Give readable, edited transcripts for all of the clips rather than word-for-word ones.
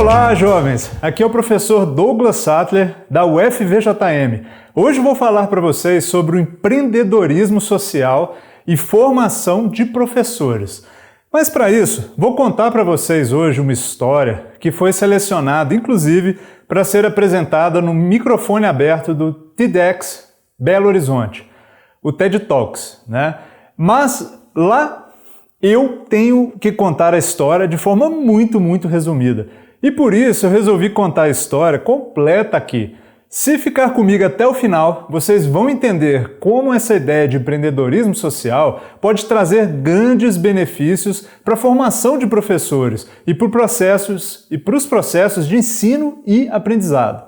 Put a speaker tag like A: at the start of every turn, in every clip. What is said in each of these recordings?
A: Olá, jovens! Aqui é o professor Douglas Sattler, da UFVJM. Hoje vou falar para vocês sobre o empreendedorismo social e formação de professores. Mas para isso, vou contar para vocês hoje uma história que foi selecionada, inclusive, para ser apresentada no microfone aberto do TEDx Belo Horizonte, o TED Talks, né? Mas lá eu tenho que contar a história de forma muito resumida. E por isso eu resolvi contar a história completa aqui. Se ficar comigo até o final, vocês vão entender como essa ideia de empreendedorismo social pode trazer grandes benefícios para a formação de professores e para os processos de ensino e aprendizado.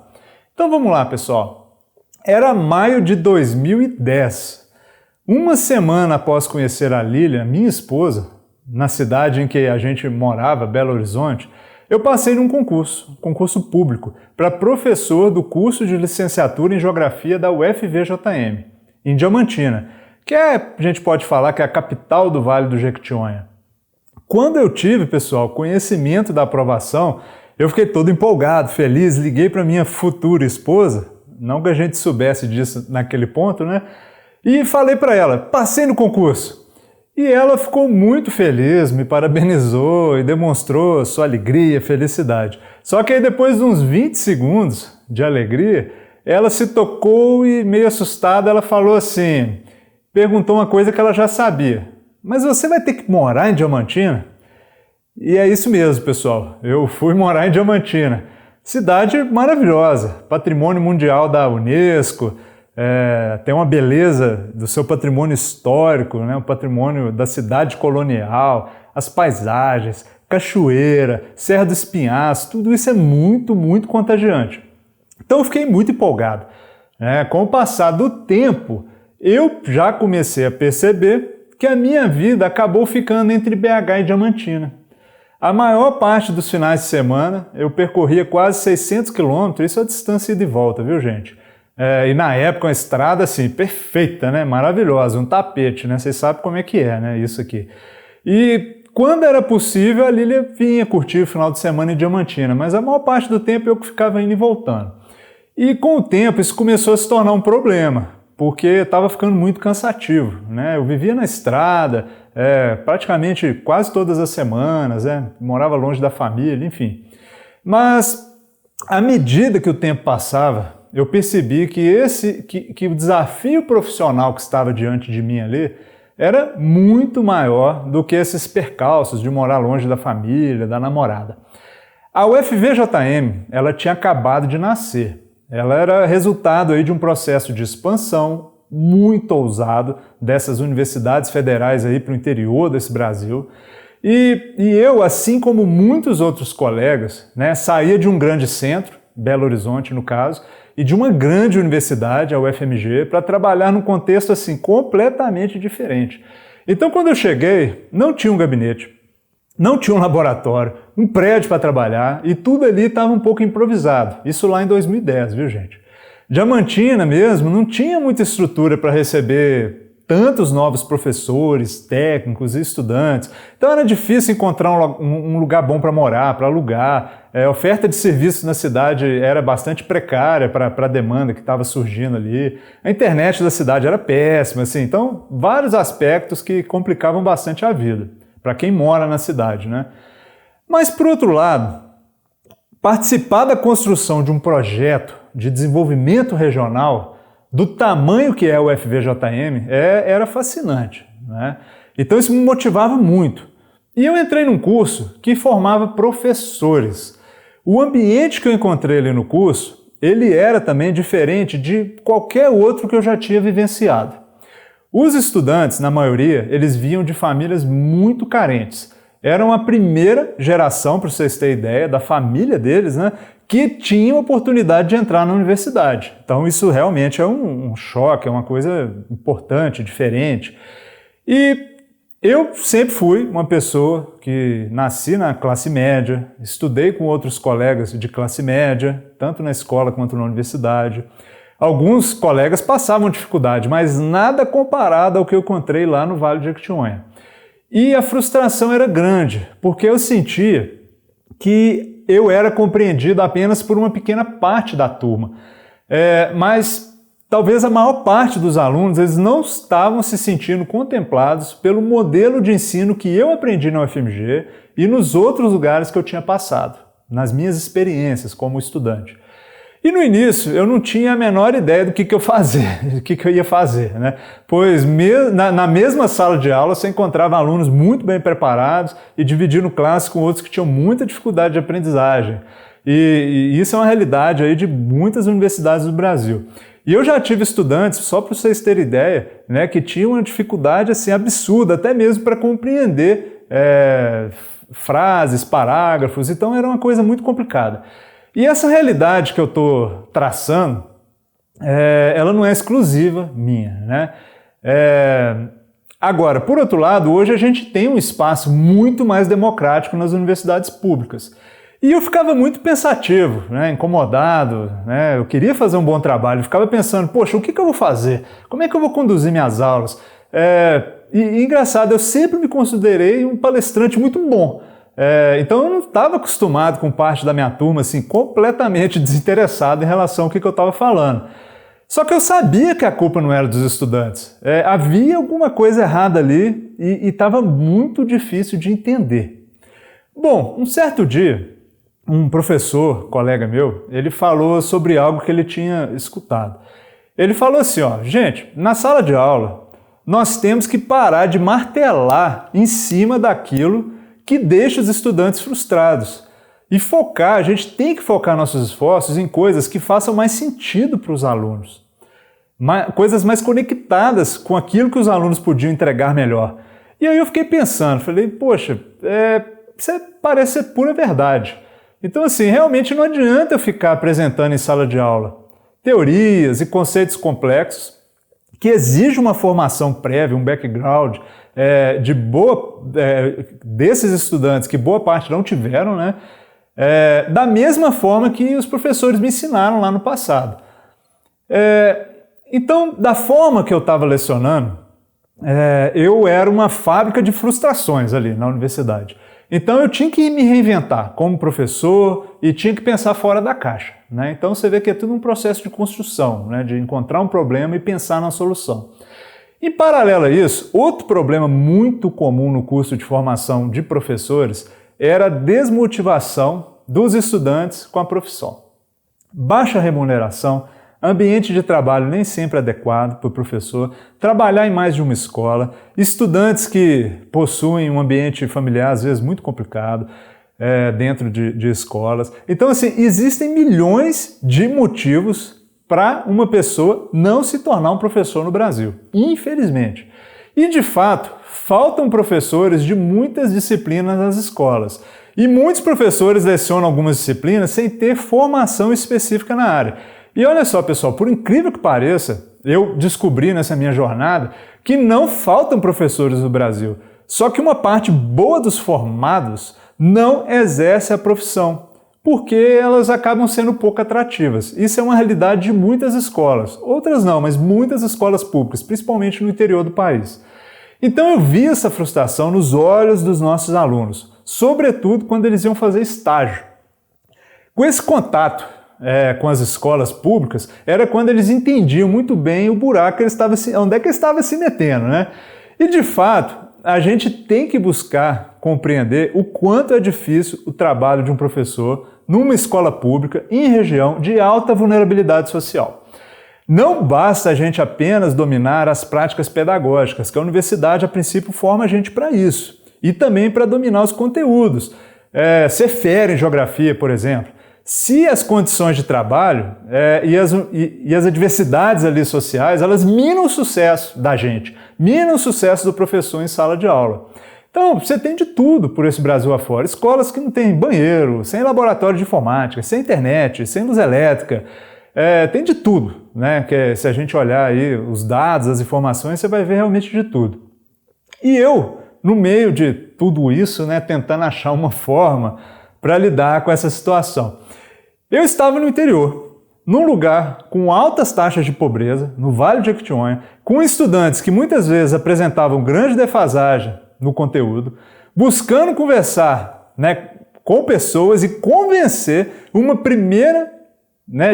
A: Então vamos lá, pessoal. Era maio de 2010. Uma semana após conhecer a Lilian, minha esposa, na cidade em que a gente morava, Belo Horizonte, eu passei num concurso público, para professor do curso de licenciatura em Geografia da UFVJM, em Diamantina, que a gente pode falar que é a capital do Vale do Jequitinhonha. Quando eu tive, pessoal, conhecimento da aprovação, eu fiquei todo empolgado, feliz, liguei para minha futura esposa, não que a gente soubesse disso naquele ponto, né? E falei para ela, passei no concurso. E ela ficou muito feliz, me parabenizou e demonstrou sua alegria, felicidade. Só que aí depois de uns 20 segundos de alegria, ela se tocou e meio assustada ela falou assim, perguntou uma coisa que ela já sabia. Mas você vai ter que morar em Diamantina? E é isso mesmo, pessoal. Eu fui morar em Diamantina. Cidade maravilhosa, patrimônio mundial da Unesco, tem uma beleza do seu patrimônio histórico, né? O patrimônio da cidade colonial, as paisagens, cachoeira, Serra do Espinhaço, tudo isso é muito contagiante. Então eu fiquei muito empolgado. Com o passar do tempo, eu já comecei a perceber que a minha vida acabou ficando entre BH e Diamantina. A maior parte dos finais de semana eu percorria quase 600 quilômetros, isso é a distância ida e volta, viu, gente? E na época uma estrada assim, perfeita, né? Maravilhosa, um tapete, né? Vocês sabem como é que é, né? Isso aqui. E quando era possível, a Lília vinha curtir o final de semana em Diamantina, mas a maior parte do tempo eu ficava indo e voltando. E com o tempo isso começou a se tornar um problema, porque estava ficando muito cansativo, né? Eu vivia na estrada, praticamente quase todas as semanas, morava longe da família, enfim. Mas à medida que o tempo passava, eu percebi que o desafio profissional que estava diante de mim ali era muito maior do que esses percalços de morar longe da família, da namorada. A UFVJM, ela tinha acabado de nascer. Ela era resultado aí de um processo de expansão muito ousado dessas universidades federais aí para o interior desse Brasil. E eu, assim como muitos outros colegas, saía de um grande centro, Belo Horizonte no caso, e de uma grande universidade, a UFMG, para trabalhar num contexto assim completamente diferente. Então, quando eu cheguei, não tinha um gabinete, não tinha um laboratório, um prédio para trabalhar e tudo ali estava um pouco improvisado. Isso lá em 2010, viu, gente? Diamantina mesmo não tinha muita estrutura para receber tantos novos professores, técnicos e estudantes. Então era difícil encontrar um lugar bom para morar, para alugar. A oferta de serviços na cidade era bastante precária para a demanda que estava surgindo ali. A internet da cidade era péssima, assim. Então vários aspectos que complicavam bastante a vida para quem mora na cidade, né? Mas por outro lado, participar da construção de um projeto de desenvolvimento regional do tamanho que é o UFVJM, era fascinante, né? Então isso me motivava muito. E eu entrei num curso que formava professores. O ambiente que eu encontrei ali no curso, ele era também diferente de qualquer outro que eu já tinha vivenciado. Os estudantes, na maioria, eles vinham de famílias muito carentes. Eram a primeira geração, para vocês terem ideia, da família deles, né? Que tinha a oportunidade de entrar na universidade. Então isso realmente é um choque, é uma coisa importante, diferente. E eu sempre fui uma pessoa que nasci na classe média, estudei com outros colegas de classe média, tanto na escola quanto na universidade. Alguns colegas passavam dificuldade, mas nada comparado ao que eu encontrei lá no Vale do Jequitinhonha. E a frustração era grande, porque eu sentia que eu era compreendido apenas por uma pequena parte da turma. Mas talvez a maior parte dos alunos eles não estavam se sentindo contemplados pelo modelo de ensino que eu aprendi na UFMG e nos outros lugares que eu tinha passado, nas minhas experiências como estudante. E no início eu não tinha a menor ideia do que eu ia fazer, né? Pois na mesma sala de aula você encontrava alunos muito bem preparados e dividindo classe com outros que tinham muita dificuldade de aprendizagem. E isso é uma realidade aí de muitas universidades do Brasil. E eu já tive estudantes, só para vocês terem ideia, né, que tinham uma dificuldade assim, absurda, até mesmo para compreender frases, parágrafos, então era uma coisa muito complicada. E essa realidade que eu estou traçando, ela não é exclusiva minha, né? Agora, por outro lado, hoje a gente tem um espaço muito mais democrático nas universidades públicas. E eu ficava muito pensativo, né, incomodado, né, eu queria fazer um bom trabalho, eu ficava pensando, poxa, o que eu vou fazer? Como é que eu vou conduzir minhas aulas? E engraçado, eu sempre me considerei um palestrante muito bom. Então eu não estava acostumado com parte da minha turma assim, completamente desinteressado em relação ao que eu estava falando. Só que eu sabia que a culpa não era dos estudantes. Havia alguma coisa errada ali e estava muito difícil de entender. Bom, um certo dia, um professor, colega meu, ele falou sobre algo que ele tinha escutado. Ele falou assim, ó, gente, na sala de aula nós temos que parar de martelar em cima daquilo que deixa os estudantes frustrados. E a gente tem que focar nossos esforços em coisas que façam mais sentido para os alunos. Coisas mais conectadas com aquilo que os alunos podiam entregar melhor. E aí eu fiquei pensando, falei, poxa, isso parece ser pura verdade. Então assim, realmente não adianta eu ficar apresentando em sala de aula teorias e conceitos complexos que exigem uma formação prévia, um background, desses estudantes que boa parte não tiveram, né? Da mesma forma que os professores me ensinaram lá no passado. Então, da forma que eu estava lecionando, eu era uma fábrica de frustrações ali na universidade. Então eu tinha que me reinventar como professor e tinha que pensar fora da caixa, né? Então você vê que é tudo um processo de construção, né? De encontrar um problema e pensar na solução. Em paralelo a isso, outro problema muito comum no curso de formação de professores era a desmotivação dos estudantes com a profissão. Baixa remuneração, ambiente de trabalho nem sempre adequado para o professor, trabalhar em mais de uma escola, estudantes que possuem um ambiente familiar às vezes muito complicado dentro de escolas. Então, assim, existem milhões de motivos para uma pessoa não se tornar um professor no Brasil, infelizmente. E, de fato, faltam professores de muitas disciplinas nas escolas. E muitos professores lecionam algumas disciplinas sem ter formação específica na área. E olha só, pessoal, por incrível que pareça, eu descobri nessa minha jornada que não faltam professores no Brasil. Só que uma parte boa dos formados não exerce a profissão, porque elas acabam sendo pouco atrativas. Isso é uma realidade de muitas escolas. Outras não, mas muitas escolas públicas, principalmente no interior do país. Então eu vi essa frustração nos olhos dos nossos alunos, sobretudo quando eles iam fazer estágio. Com esse contato com as escolas públicas, era quando eles entendiam muito bem o buraco que onde é que ele estava se metendo, né? E de fato, a gente tem que buscar compreender o quanto é difícil o trabalho de um professor numa escola pública em região de alta vulnerabilidade social. Não basta a gente apenas dominar as práticas pedagógicas, que a universidade, a princípio, forma a gente para isso. E também para dominar os conteúdos. Ser fera em geografia, por exemplo. Se as condições de trabalho e as adversidades ali sociais, elas minam o sucesso da gente, minam o sucesso do professor em sala de aula. Então, você tem de tudo por esse Brasil afora. Escolas que não têm banheiro, sem laboratório de informática, sem internet, sem luz elétrica. Tem de tudo, né? Se a gente olhar aí os dados, as informações, você vai ver realmente de tudo. E eu, no meio de tudo isso, né, tentando achar uma forma para lidar com essa situação. Eu estava no interior, num lugar com altas taxas de pobreza, no Vale de Jequitinhonha, com estudantes que muitas vezes apresentavam grande defasagem no conteúdo, buscando conversar, né, com pessoas e convencer uma primeira,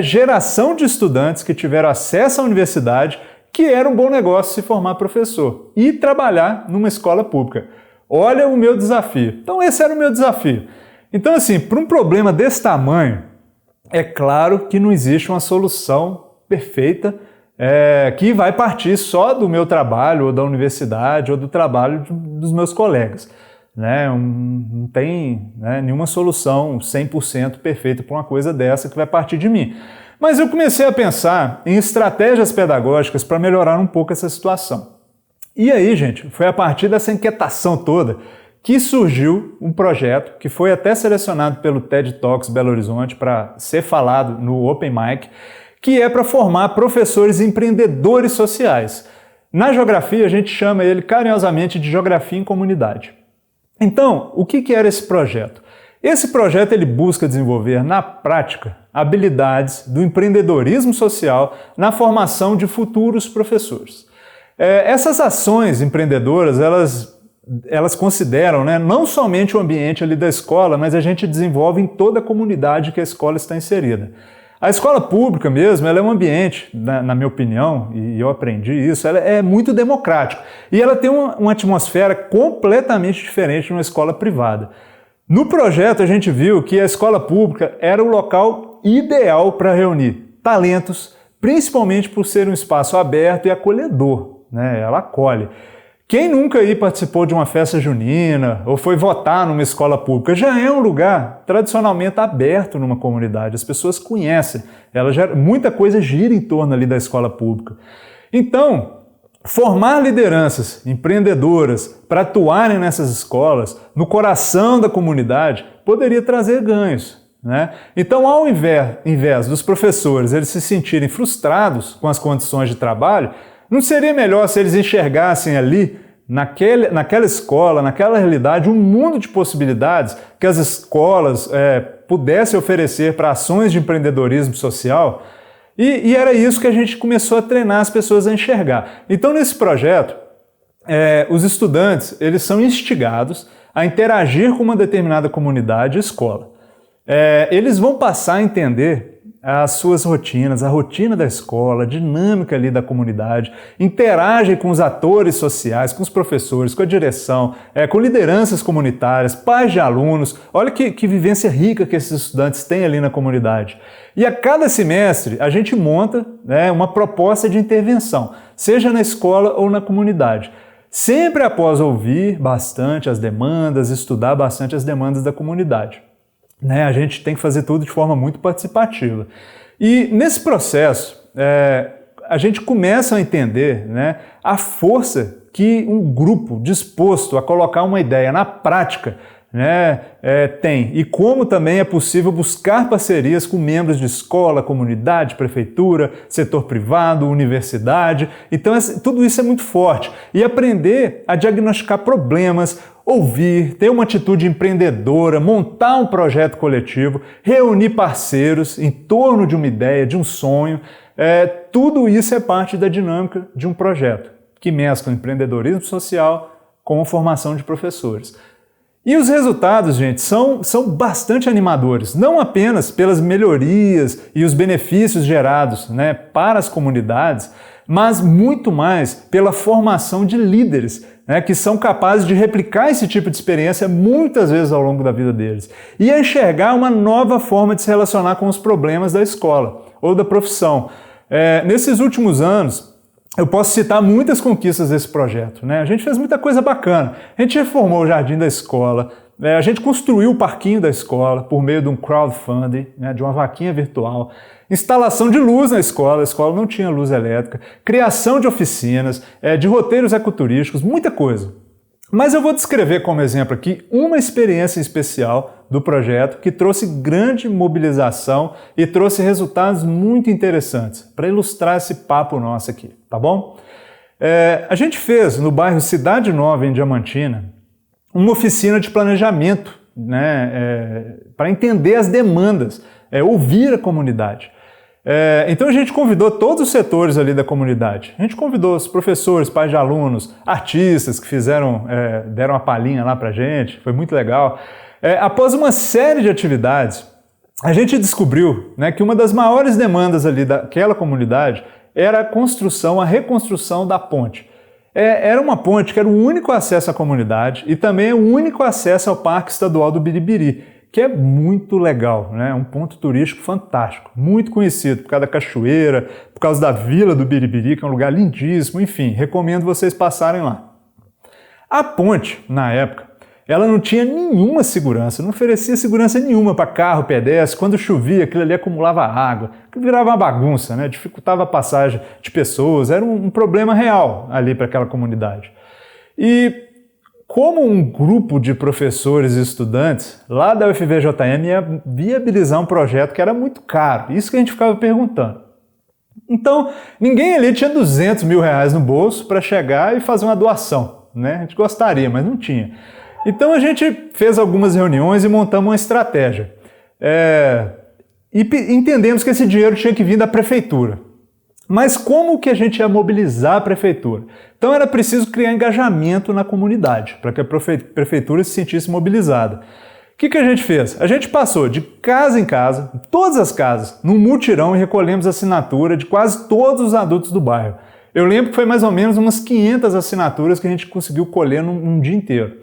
A: geração de estudantes que tiveram acesso à universidade que era um bom negócio se formar professor e trabalhar numa escola pública. Olha o meu desafio. Então esse era o meu desafio. Então assim, para um problema desse tamanho, é claro que não existe uma solução perfeita que vai partir só do meu trabalho ou da universidade ou do trabalho dos meus colegas. Não tem nenhuma solução 100% perfeita para uma coisa dessa que vai partir de mim. Mas eu comecei a pensar em estratégias pedagógicas para melhorar um pouco essa situação. E aí, gente, foi a partir dessa inquietação toda que surgiu um projeto que foi até selecionado pelo TED Talks Belo Horizonte para ser falado no Open Mic, que é para formar professores empreendedores sociais. Na geografia, a gente chama ele carinhosamente de Geografia em Comunidade. Então, o que era esse projeto? Esse projeto ele busca desenvolver na prática habilidades do empreendedorismo social na formação de futuros professores. Essas ações empreendedoras, elas consideram não somente o ambiente ali da escola, mas a gente desenvolve em toda a comunidade que a escola está inserida. A escola pública mesmo, ela é um ambiente, na minha opinião, e eu aprendi isso, ela é muito democrático. E ela tem uma atmosfera completamente diferente de uma escola privada. No projeto a gente viu que a escola pública era o local ideal para reunir talentos, principalmente por ser um espaço aberto e acolhedor, ela acolhe. Quem nunca aí participou de uma festa junina ou foi votar numa escola pública já é um lugar tradicionalmente aberto numa comunidade, as pessoas conhecem, muita coisa gira em torno ali da escola pública. Então, formar lideranças empreendedoras para atuarem nessas escolas, no coração da comunidade, poderia trazer ganhos. Então, ao invés dos professores eles se sentirem frustrados com as condições de trabalho, não seria melhor se eles enxergassem ali, naquela escola, naquela realidade, um mundo de possibilidades que as escolas pudessem oferecer para ações de empreendedorismo social? E era isso que a gente começou a treinar as pessoas a enxergar. Então, nesse projeto, os estudantes eles são instigados a interagir com uma determinada comunidade e escola. Eles vão passar a entender as suas rotinas, a rotina da escola, a dinâmica ali da comunidade, interagem com os atores sociais, com os professores, com a direção, com lideranças comunitárias, pais de alunos. Olha que vivência rica que esses estudantes têm ali na comunidade. E a cada semestre a gente monta uma proposta de intervenção, seja na escola ou na comunidade. Sempre após ouvir bastante as demandas, estudar bastante as demandas da comunidade. A gente tem que fazer tudo de forma muito participativa. E nesse processo, a gente começa a entender a força que um grupo disposto a colocar uma ideia na prática tem, e como também é possível buscar parcerias com membros de escola, comunidade, prefeitura, setor privado, universidade. Então tudo isso é muito forte. E aprender a diagnosticar problemas, ouvir, ter uma atitude empreendedora, montar um projeto coletivo, reunir parceiros em torno de uma ideia, de um sonho, tudo isso é parte da dinâmica de um projeto que mescla empreendedorismo social com a formação de professores. E os resultados, gente, são bastante animadores, não apenas pelas melhorias e os benefícios gerados para as comunidades, mas muito mais pela formação de líderes que são capazes de replicar esse tipo de experiência muitas vezes ao longo da vida deles e a enxergar uma nova forma de se relacionar com os problemas da escola ou da profissão. Nesses últimos anos, eu posso citar muitas conquistas desse projeto. A gente fez muita coisa bacana. A gente reformou o jardim da escola, a gente construiu o parquinho da escola por meio de um crowdfunding, de uma vaquinha virtual, instalação de luz na escola, a escola não tinha luz elétrica, criação de oficinas, de roteiros ecoturísticos, muita coisa. Mas eu vou descrever como exemplo aqui uma experiência especial do projeto que trouxe grande mobilização e trouxe resultados muito interessantes para ilustrar esse papo nosso aqui, tá bom? A gente fez no bairro Cidade Nova, em Diamantina, uma oficina de planejamento para entender as demandas, ouvir a comunidade. Então a gente convidou todos os setores ali da comunidade. A gente convidou os professores, pais de alunos, artistas que deram uma palhinha lá pra gente, foi muito legal. Após uma série de atividades, a gente descobriu, né, que uma das maiores demandas ali daquela comunidade era a reconstrução da ponte. Era uma ponte que era o único acesso à comunidade e também o único acesso ao Parque Estadual do Biribiri, que é muito legal, né? Um ponto turístico fantástico, muito conhecido por causa da cachoeira, por causa da Vila do Biribiri, que é um lugar lindíssimo, enfim, recomendo vocês passarem lá. A ponte, na época, ela não tinha nenhuma segurança, não oferecia segurança nenhuma para carro, pedestre. Quando chovia, aquilo ali acumulava água, que virava uma bagunça, né? Dificultava a passagem de pessoas, era um problema real ali para aquela comunidade. E como um grupo de professores e estudantes lá da UFVJM ia viabilizar um projeto que era muito caro, isso que a gente ficava perguntando. Então, ninguém ali tinha 200 mil reais no bolso para chegar e fazer uma doação, né? A gente gostaria, mas não tinha. Então a gente fez algumas reuniões e montamos uma estratégia. E entendemos que esse dinheiro tinha que vir da prefeitura. Mas como que a gente ia mobilizar a prefeitura? Então era preciso criar engajamento na comunidade, para que a prefeitura se sentisse mobilizada. O que a gente fez? A gente passou de casa em casa, todas as casas, num mutirão e recolhemos assinatura de quase todos os adultos do bairro. Eu lembro que foi mais ou menos umas 500 assinaturas que a gente conseguiu colher num dia inteiro.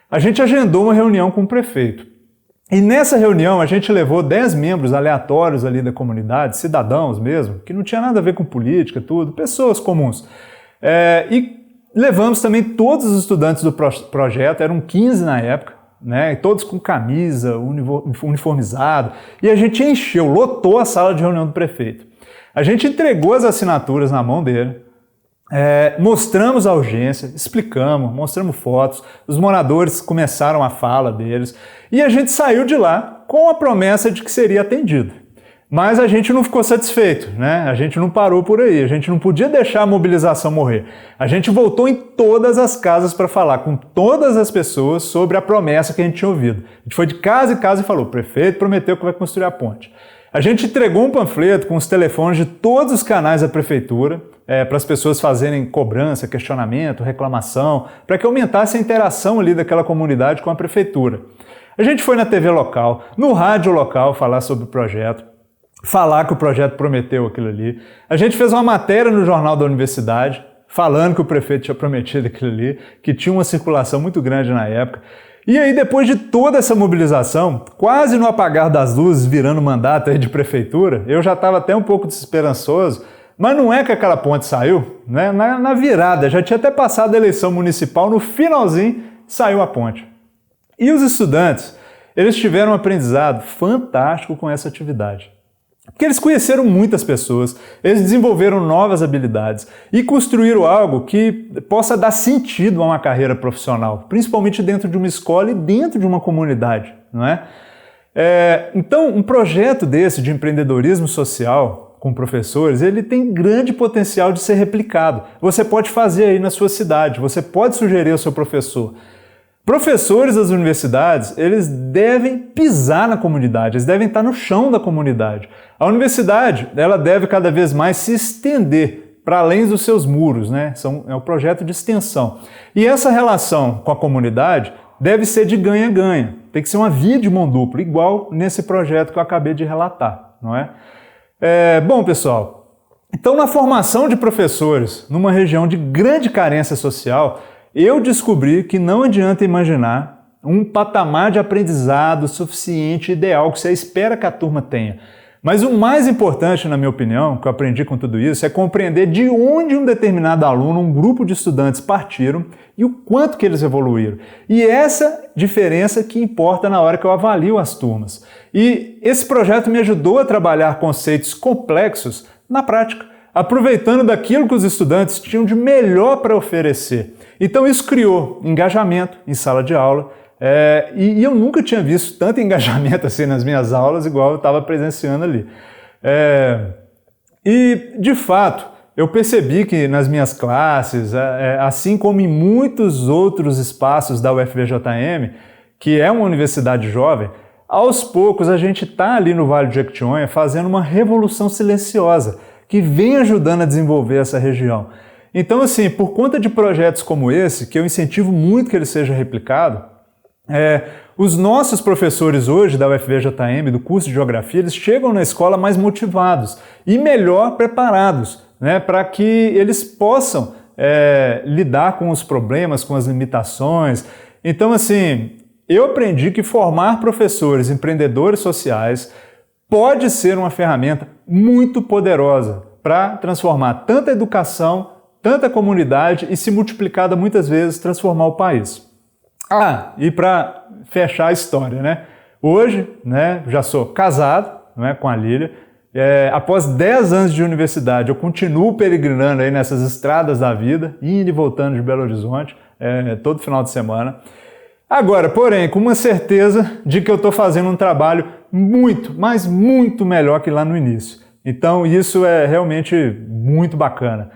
A: A gente agendou uma reunião com o prefeito. E nessa reunião a gente levou 10 membros aleatórios ali da comunidade, cidadãos mesmo, que não tinha nada a ver com política, tudo, pessoas comuns. E levamos também todos os estudantes do projeto, eram 15 na época, né, todos com camisa, uniformizado, e a gente lotou a sala de reunião do prefeito. A gente entregou as assinaturas na mão dele, mostramos a urgência, explicamos, mostramos fotos, os moradores começaram a fala deles e a gente saiu de lá com a promessa de que seria atendido. Mas a gente não ficou satisfeito, né? A gente não parou por aí, a gente não podia deixar a mobilização morrer. A gente voltou em todas as casas para falar com todas as pessoas sobre a promessa que a gente tinha ouvido. A gente foi de casa em casa e falou: o prefeito prometeu que vai construir a ponte. A gente entregou um panfleto com os telefones de todos os canais da prefeitura, para as pessoas fazerem cobrança, questionamento, reclamação, para que aumentasse a interação ali daquela comunidade com a prefeitura. A gente foi na TV local, no rádio local falar sobre o projeto, falar que o projeto prometeu aquilo ali. A gente fez uma matéria no jornal da universidade, falando que o prefeito tinha prometido aquilo ali, que tinha uma circulação muito grande na época. E aí, depois de toda essa mobilização, quase no apagar das luzes, virando mandato aí de prefeitura, eu já estava até um pouco desesperançoso, mas não é que aquela ponte saiu, né? Na virada, já tinha até passado a eleição municipal, no finalzinho saiu a ponte. E os estudantes, eles tiveram um aprendizado fantástico com essa atividade. Porque eles conheceram muitas pessoas, eles desenvolveram novas habilidades e construíram algo que possa dar sentido a uma carreira profissional, principalmente dentro de uma escola e dentro de uma comunidade, não é? Então, um projeto desse de empreendedorismo social com professores, ele tem grande potencial de ser replicado. Você pode fazer aí na sua cidade, você pode sugerir ao seu professor. Professores das universidades, eles devem pisar na comunidade, eles devem estar no chão da comunidade. A universidade, ela deve cada vez mais se estender para além dos seus muros, né? É um projeto de extensão. E essa relação com a comunidade deve ser de ganha-ganha. Tem que ser uma via de mão dupla, igual nesse projeto que eu acabei de relatar, não é? Bom, pessoal, então na formação de professores numa região de grande carência social, eu descobri que não adianta imaginar um patamar de aprendizado suficiente, ideal, que você espera que a turma tenha. Mas o mais importante, na minha opinião, que eu aprendi com tudo isso, é compreender de onde um determinado aluno, um grupo de estudantes partiram e o quanto que eles evoluíram. E essa diferença que importa na hora que eu avalio as turmas. E esse projeto me ajudou a trabalhar conceitos complexos na prática, aproveitando daquilo que os estudantes tinham de melhor para oferecer. Então isso criou engajamento em sala de aula, e eu nunca tinha visto tanto engajamento assim nas minhas aulas, igual eu estava presenciando ali. E, de fato, eu percebi que nas minhas classes, assim como em muitos outros espaços da UFVJM, que é uma universidade jovem, Aos poucos, a gente está ali no Vale do Jequitinhonha fazendo uma revolução silenciosa que vem ajudando a desenvolver essa região. Então, assim, por conta de projetos como esse, que eu incentivo muito que ele seja replicado, os nossos professores hoje da UFVJM, do curso de Geografia, eles chegam na escola mais motivados e melhor preparados, né, para que eles possam lidar com os problemas, com as limitações. Então, assim, eu aprendi que formar professores empreendedores sociais pode ser uma ferramenta muito poderosa para transformar tanta educação, tanta comunidade e, se multiplicada muitas vezes, transformar o país. E para fechar a história, né? Hoje, né, já sou casado, né, com a Lília. Após 10 anos de universidade, eu continuo peregrinando aí nessas estradas da vida, indo e voltando de Belo Horizonte, todo final de semana. Agora, porém, com uma certeza de que eu estou fazendo um trabalho muito, mas muito melhor que lá no início. Então, isso é realmente muito bacana.